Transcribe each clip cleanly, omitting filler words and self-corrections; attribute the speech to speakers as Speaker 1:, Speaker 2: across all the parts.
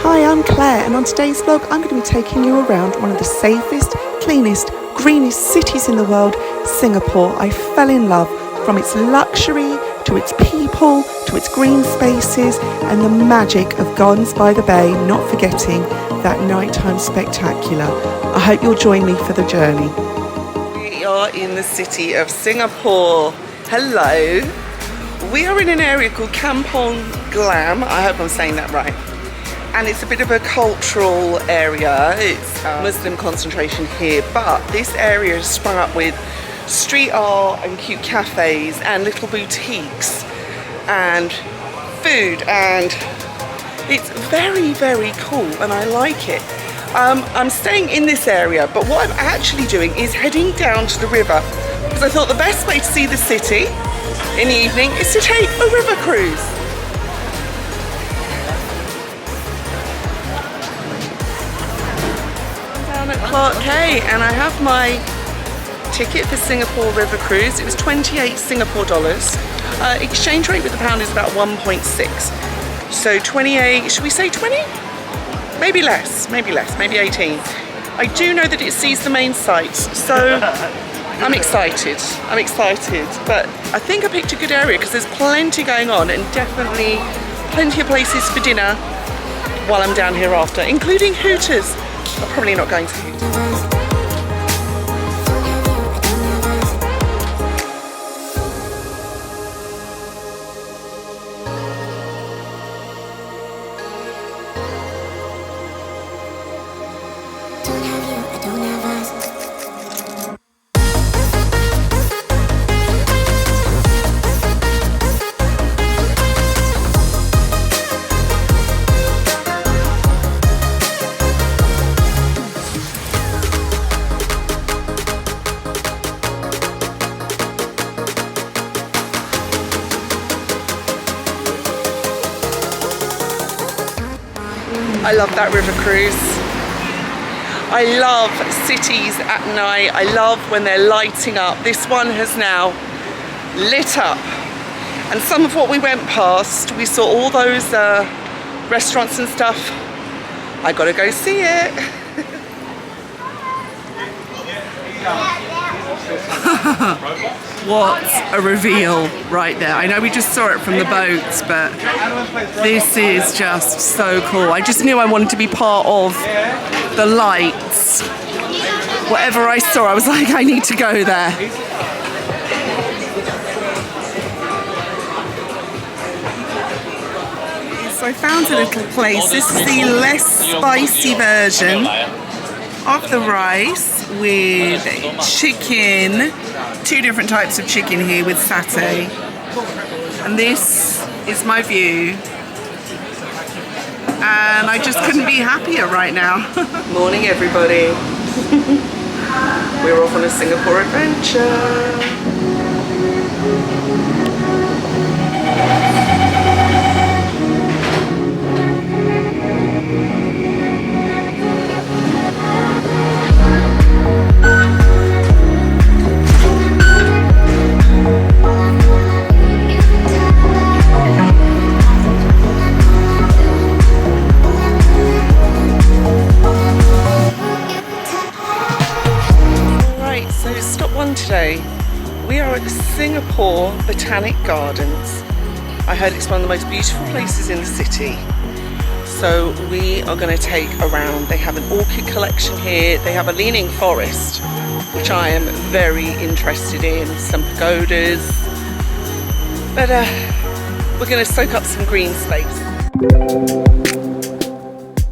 Speaker 1: Hi, I'm Claire, and on today's vlog I'm going to be taking you around one of the safest, cleanest, greenest cities in the world, Singapore. I fell in love from its luxury to its people to its green spaces and the magic of Gardens by the Bay, not forgetting that nighttime spectacular. I hope you'll join me for the journey. We are in the city of Singapore. Hello. We are in an area called Kampong Glam. I hope I'm saying that right. And it's a bit of a cultural area. It's Muslim concentration here, but this area is sprung up with street art and cute cafes and little boutiques and food, and it's very, very cool and I like it. I'm staying in this area, but what I'm actually doing is heading down to the river because I thought the best way to see the city in the evening is to take a river cruise. I'm down at Clarkes Quay and I have my ticket for Singapore River Cruise. It was 28 Singapore dollars. Exchange rate with the pound is about 1.6. So 28, should we say 20? Maybe less, maybe 18. I do know that it sees the main sights, so I'm excited, but I think I picked a good area because there's plenty going on and definitely plenty of places for dinner while I'm down here after, including Hooters. I'm probably not going to Hooters. I love that river cruise. I love cities at night. I love when they're lighting up. This one has now lit up. And some of what we went past, we saw all those restaurants and stuff. I gotta go see it. What a reveal right there. I know we just saw it from the boats, but this is just so cool. I just knew I wanted to be part of the lights. Whatever I saw, I was like, I need to go there. So I found a little place. This is the less spicy version of the rice with chicken, 2 different types of chicken here with satay, and this is my view and I just couldn't be happier right now. Morning everybody. We're off on a Singapore adventure. Today we are at the Singapore Botanic Gardens. I heard it's one of the most beautiful places in the city, so we are going to take a round. They have an orchid collection here, they have a leaning forest which I am very interested in, some pagodas, but we're going to soak up some green space.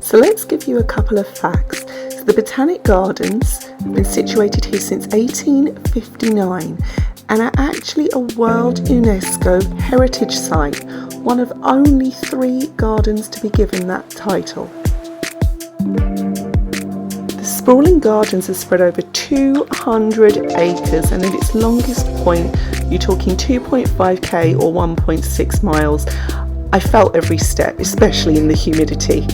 Speaker 1: So let's give you a couple of facts. The Botanic Gardens have been situated here since 1859 and are actually a World UNESCO Heritage Site, one of only 3 gardens to be given that title. The sprawling gardens are spread over 200 acres and at its longest point you're talking 2.5k or 1.6 miles. I felt every step, especially in the humidity.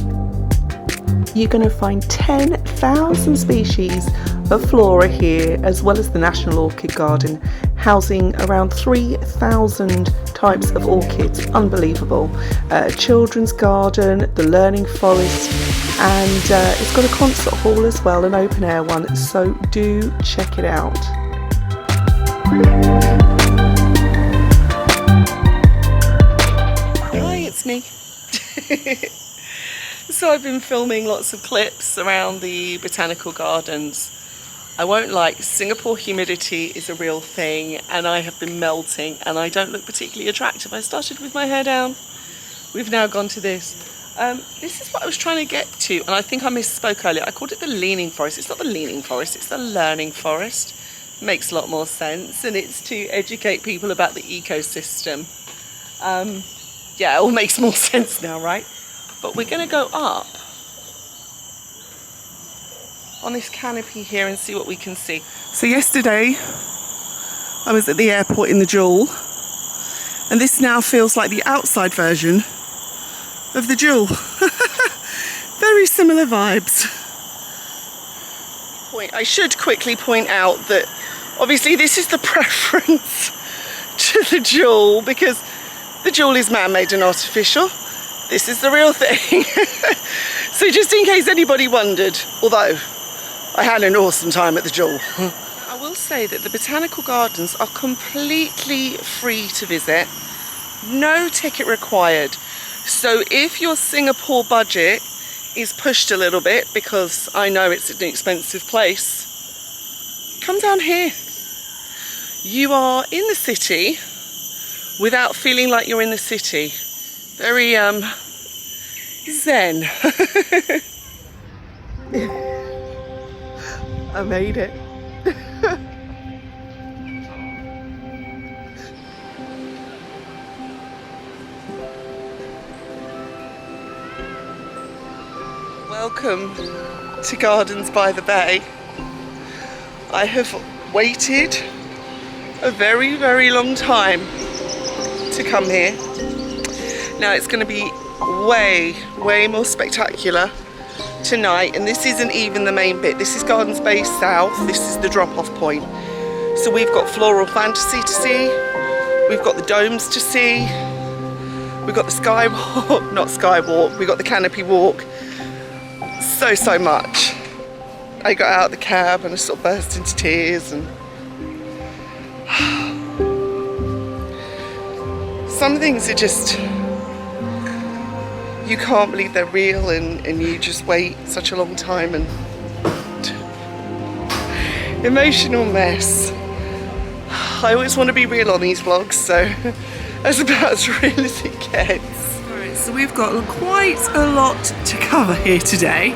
Speaker 1: You're going to find 10,000 species of flora here, as well as the National Orchid Garden, housing around 3,000 types of orchids, unbelievable. A children's garden, the learning forest, and it's got a concert hall as well, an open air one, so do check it out. Hi, it's me. So I've been filming lots of clips around the botanical gardens. I won't lie, Singapore humidity is a real thing, and I have been melting and I don't look particularly attractive. I started with my hair down. We've now gone to this. This is what I was trying to get to, and I think I misspoke earlier. I called it the leaning forest. It's not the leaning forest, it's the learning forest. Makes a lot more sense, and it's to educate people about the ecosystem. Yeah, it all makes more sense now, right? But we're going to go up on this canopy here and see what we can see. So yesterday I was at the airport in the Jewel, and this now feels like the outside version of the Jewel. Very similar vibes. I should quickly point out that obviously this is the preference to the Jewel, because the Jewel is man-made and artificial. This is the real thing. So just in case anybody wondered, although I had an awesome time at the Jewel. I will say that the botanical gardens are completely free to visit. No ticket required. So if your Singapore budget is pushed a little bit, because I know it's an expensive place, come down here. You are in the city without feeling like you're in the city. Very zen. I made it. Welcome to Gardens by the Bay. I have waited a very, very long time to come here. Now it's going to be way more spectacular tonight, and this isn't even the main bit. This is Gardens Bay South. This is the drop-off point. So we've got Floral Fantasy to see, we've got the domes to see, we've got the skywalk, not skywalk, we've got the canopy walk. So much. I got out of the cab and I sort of burst into tears, and some things are just, you can't believe they're real, and you just wait such a long time, and emotional mess. I always want to be real on these vlogs, so that's about as real as it gets. Alright, so we've got quite a lot to cover here today,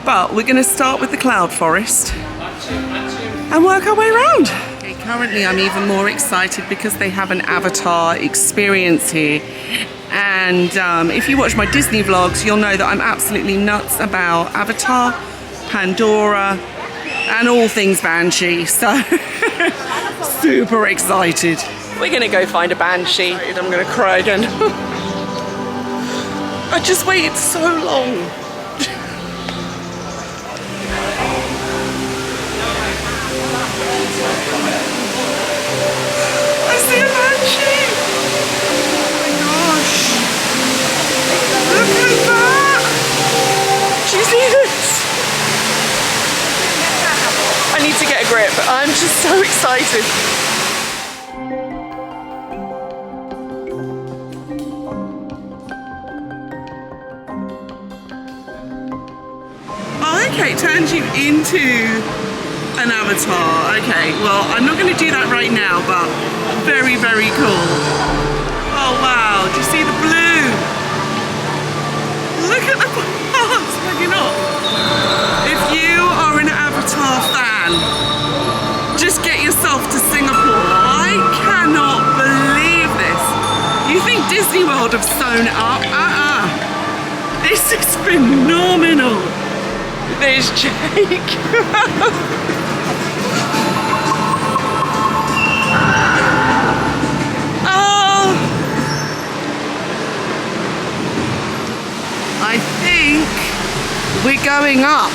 Speaker 1: but we're going to start with the cloud forest and work our way around. Okay, currently I'm even more excited because they have an avatar experience here. And if you watch my Disney vlogs, you'll know that I'm absolutely nuts about Avatar, Pandora, and all things Banshee. So, super excited. We're gonna go find a Banshee. I'm gonna cry again. I just waited so long. I see a Banshee! Look at that! Do you see this? I need to get a grip. I'm just so excited. Oh, okay, it turns you into an avatar. Okay, well, I'm not going to do that right now, but very, very cool. Oh, wow. Do you see the blue? Look at the plants hanging up. If you are an Avatar fan, just get yourself to Singapore. I cannot believe this. You think Disney World have sewn it up? This is phenomenal. There's Jake. I think we're going up.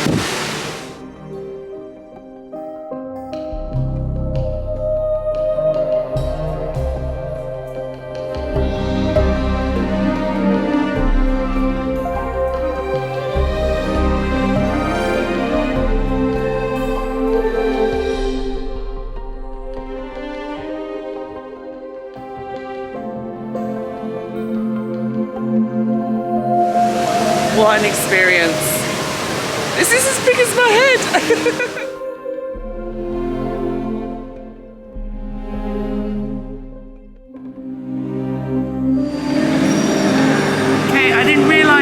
Speaker 1: What an experience. This is as big as my head.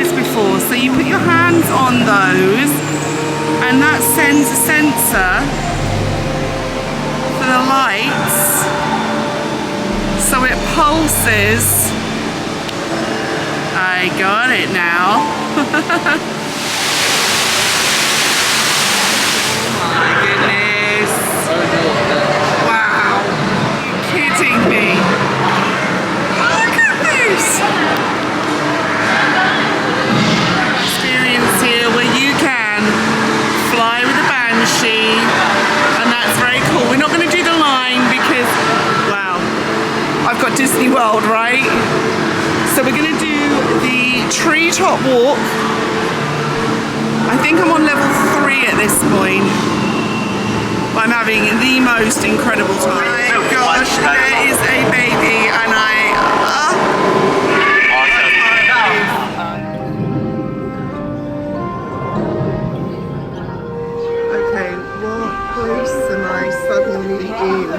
Speaker 1: Before, so you put your hands on those and that sends a sensor for the lights, so it pulses. I got it now. My goodness. Wow, are you kidding me? Look at this. Here where you can fly with a Banshee, and that's very cool. We're not going to do the line because, wow, I've got Disney World, right? So we're going to do the treetop walk. I think I'm on level 3 at this point. I'm having the most incredible time. Oh my gosh, there is a baby and suddenly in.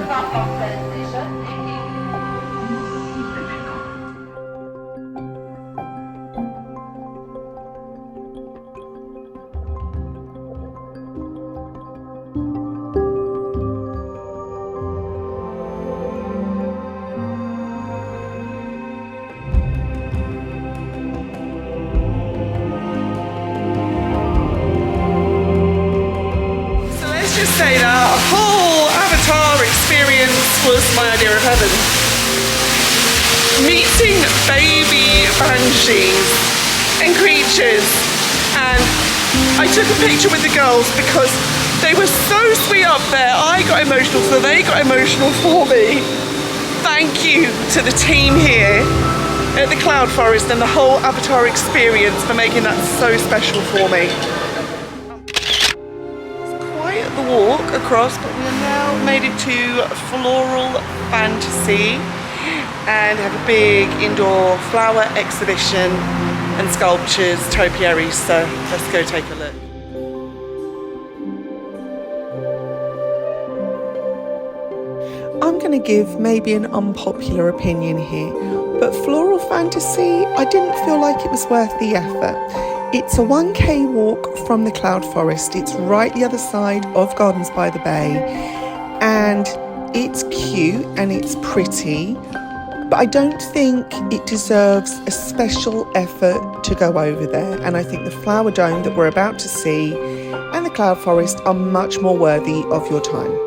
Speaker 1: Say that a whole Avatar experience was my idea of heaven. Meeting baby banshees and creatures, and I took a picture with the girls because they were so sweet up there. I got emotional, so they got emotional for me. Thank you to the team here at the Cloud Forest and the whole Avatar experience for making that so special for me. The walk across, but we are now made it to Floral Fantasy and have a big indoor flower exhibition and sculptures, topiaries, so let's go take a look. I'm going to give maybe an unpopular opinion here, but Floral Fantasy, I didn't feel like it was worth the effort. It's a 1K walk from the Cloud Forest. It's right the other side of Gardens by the Bay, and it's cute and it's pretty, but I don't think it deserves a special effort to go over there. And I think the flower dome that we're about to see and the Cloud Forest are much more worthy of your time.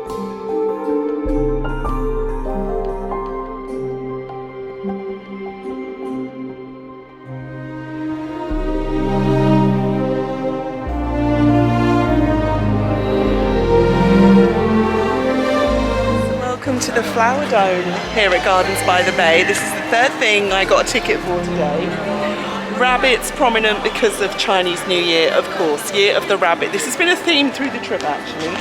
Speaker 1: To the flower dome here at Gardens by the Bay. This is the third thing I got a ticket for today. Rabbits prominent because of Chinese New Year, of course, Year of the Rabbit. This has been a theme through the trip actually,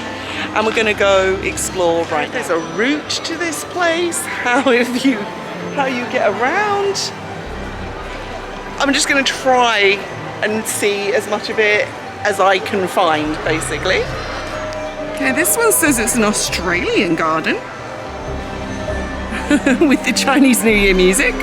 Speaker 1: and we're going to go explore. Right, there's a route to this place. How you get around. I'm just going to try and see as much of it as I can find, basically. Okay, this one says it's an Australian garden. With the Chinese New Year music.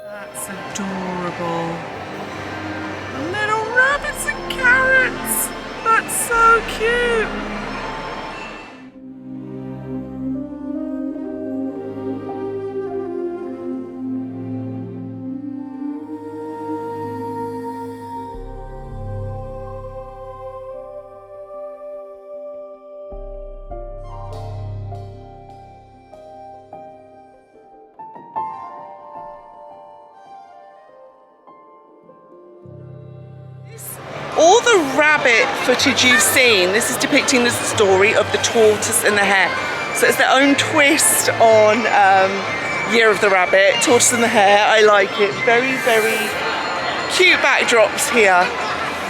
Speaker 1: That's adorable. Little rabbits and carrots. That's so cute. All the rabbit footage you've seen, this is depicting the story of the tortoise and the hare. So it's their own twist on Year of the Rabbit, tortoise and the hare. I like it. Very, very cute backdrops here.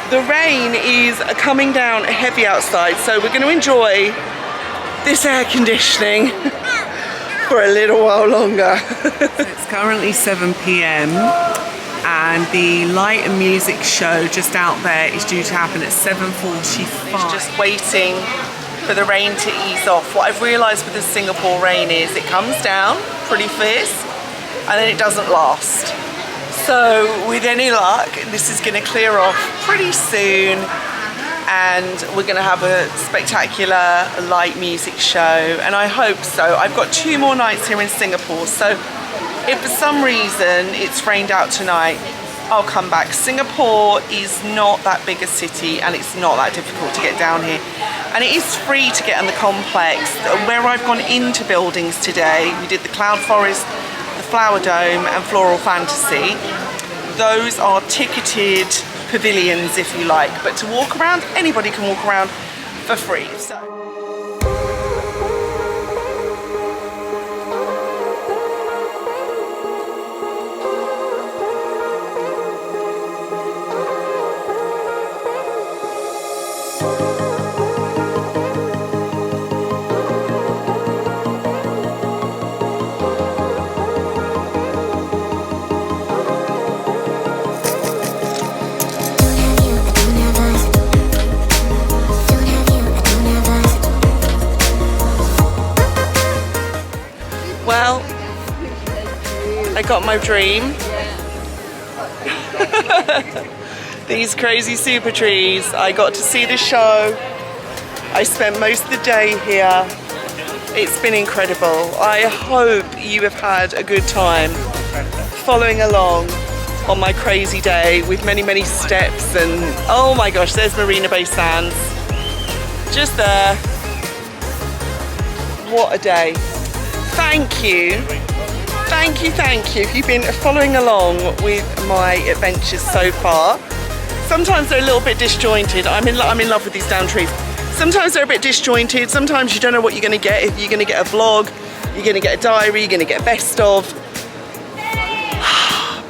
Speaker 1: The rain is coming down heavy outside, so we're going to enjoy this air conditioning for a little while longer.
Speaker 2: So it's currently 7 p.m. and the light and music show just out there is due to happen at 7:45.
Speaker 1: Just waiting for the rain to ease off. What I've realised with the Singapore rain is it comes down pretty fierce and then it doesn't last. So with any luck, this is going to clear off pretty soon and we're going to have a spectacular light music show, and I hope so. I've got 2 more nights here in Singapore, so if for some reason it's rained out tonight, I'll come back. Singapore is not that big a city and it's not that difficult to get down here. And it is free to get in the complex. Where I've gone into buildings today, we did the Cloud Forest, the Flower Dome and Floral Fantasy. Those are ticketed pavilions, if you like, but to walk around, anybody can walk around for free. So. Well, I got my dream. These crazy super trees. I got to see the show. I spent most of the day here. It's been incredible. I hope you have had a good time following along on my crazy day with many, many steps, and oh my gosh, there's Marina Bay Sands. Just there. What a day. Thank you. Thank you, thank you. If you've been following along with my adventures so far. Sometimes they're a little bit disjointed. I'm in love with these down trees. Sometimes they're a bit disjointed. Sometimes you don't know what you're going to get. If you're going to get a vlog, you're going to get a diary, you're going to get a best of.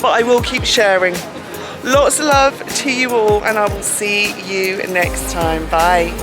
Speaker 1: But I will keep sharing. Lots of love to you all, and I will see you next time. Bye.